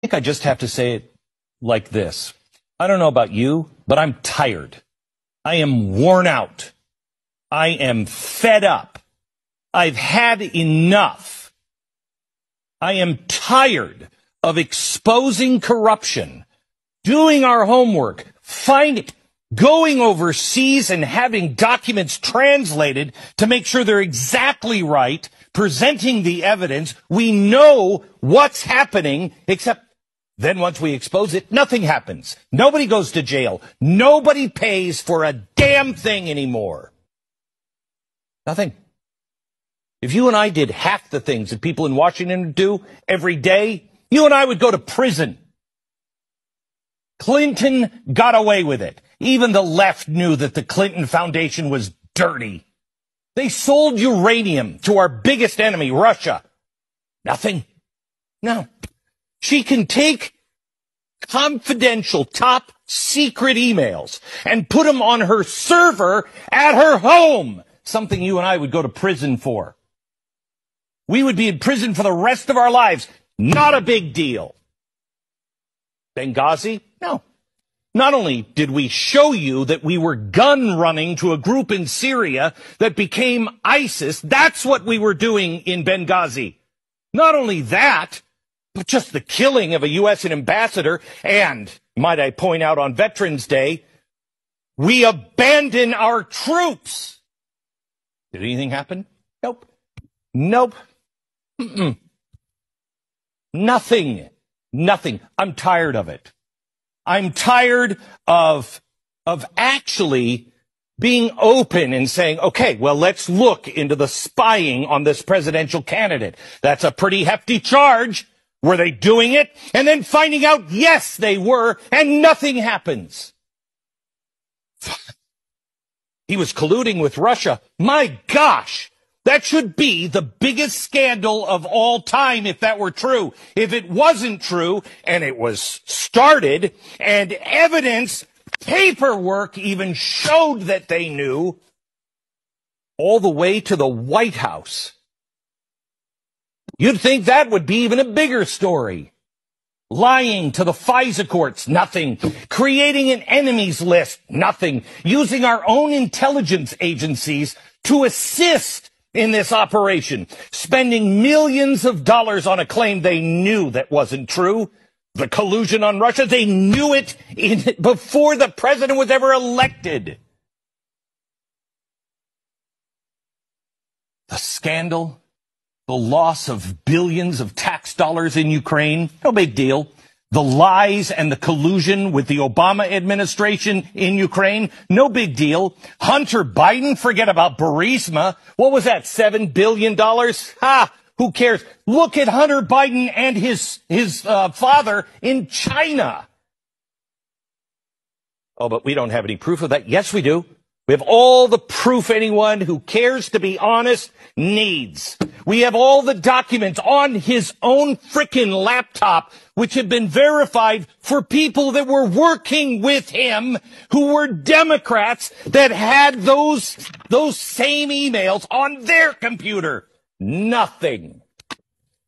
think I just have to say it like this. I don't know about you, but I'm tired. I am worn out. I am fed up. I've had enough. I am tired of exposing corruption, doing our homework, going overseas and having documents translated to make sure they're exactly right, presenting the evidence. We know what's happening, except then once we expose it, nothing happens. Nobody goes to jail. Nobody pays for a damn thing anymore. Nothing. If you and I did half the things that people in Washington do every day, you and I would go to prison. Clinton got away with it. Even the left knew that the Clinton Foundation was dirty. They sold uranium to our biggest enemy, Russia. Nothing. No. She can take confidential, top secret emails and put them on her server at her home. Something you and I would go to prison for. We would be in prison for the rest of our lives. Not a big deal. Benghazi? No. Not only did we show you that we were gun running to a group in Syria that became ISIS, that's what we were doing in Benghazi. Not only that, but just the killing of a U.S. ambassador, and, might I point out on Veterans Day, we abandon our troops. Did anything happen? Nope. Nope. Mm-mm. Nothing. Nothing. I'm tired of it. I'm tired of actually being open and saying, okay, well, let's look into the spying on this presidential candidate. That's a pretty hefty charge. Were they doing it? And then finding out, yes, they were, and nothing happens. He was colluding with Russia. My gosh. That should be the biggest scandal of all time if that were true. If it wasn't true, and it was started, and evidence, paperwork even showed that they knew, all the way to the White House, you'd think that would be even a bigger story. Lying to the FISA courts, nothing. Creating an enemies list, nothing. Using our own intelligence agencies to assist in this operation, spending millions of dollars on a claim they knew that wasn't true. The collusion on Russia, they knew it before the president was ever elected. The scandal, the loss of billions of tax dollars in Ukraine, no big deal. The lies and the collusion with the Obama administration in Ukraine, no big deal. Hunter Biden, forget about Burisma. What was that, $7 billion? Who cares? Look at Hunter Biden and his father in China. Oh, but we don't have any proof of that. Yes, we do. We have all the proof anyone who cares to be honest needs. We have all the documents on his own frickin' laptop, which have been verified for people that were working with him, who were Democrats that had those same emails on their computer. Nothing.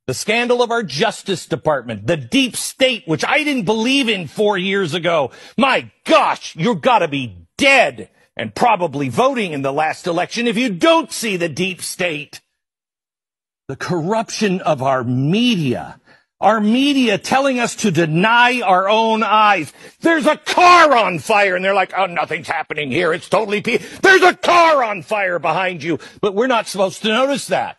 The scandal of our Justice Department, the deep state, which I didn't believe in 4 years ago. My gosh, you've got to be dead and probably voting in the last election if you don't see the deep state. The corruption of our media telling us to deny our own eyes. There's a car on fire, and they're like, oh, nothing's happening here. It's totally peaceful. There's a car on fire behind you, but we're not supposed to notice that.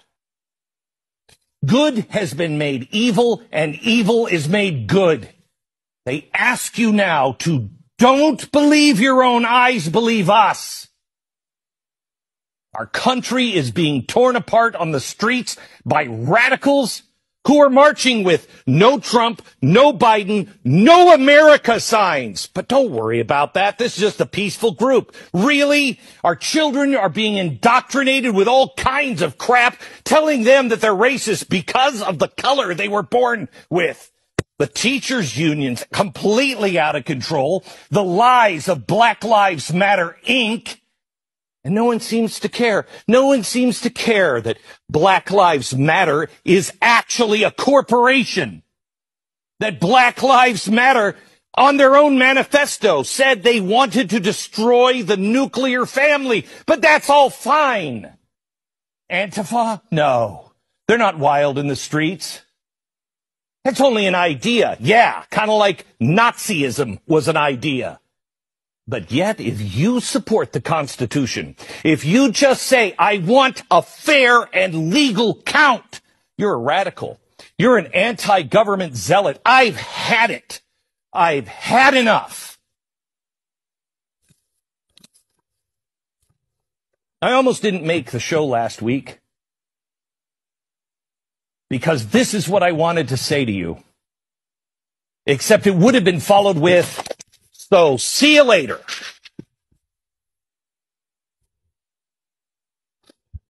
Good has been made evil, and evil is made good. They ask you now to don't believe your own eyes, believe us. Our country is being torn apart on the streets by radicals who are marching with no Trump, no Biden, no America signs. But don't worry about that. This is just a peaceful group. Really? Our children are being indoctrinated with all kinds of crap, telling them that they're racist because of the color they were born with. The teachers' unions completely out of control. The lies of Black Lives Matter, Inc., and no one seems to care. No one seems to care that Black Lives Matter is actually a corporation. that Black Lives Matter on their own manifesto said they wanted to destroy the nuclear family, but that's all fine. Antifa? No, they're not wild in the streets. That's only an idea. Yeah, kind of like Nazism was an idea. But yet, if you support the Constitution, if you just say, I want a fair and legal count, you're a radical. You're an anti-government zealot. I've had it. I've had enough. I almost didn't make the show last week because this is what I wanted to say to you. Except it would have been followed with, so see you later.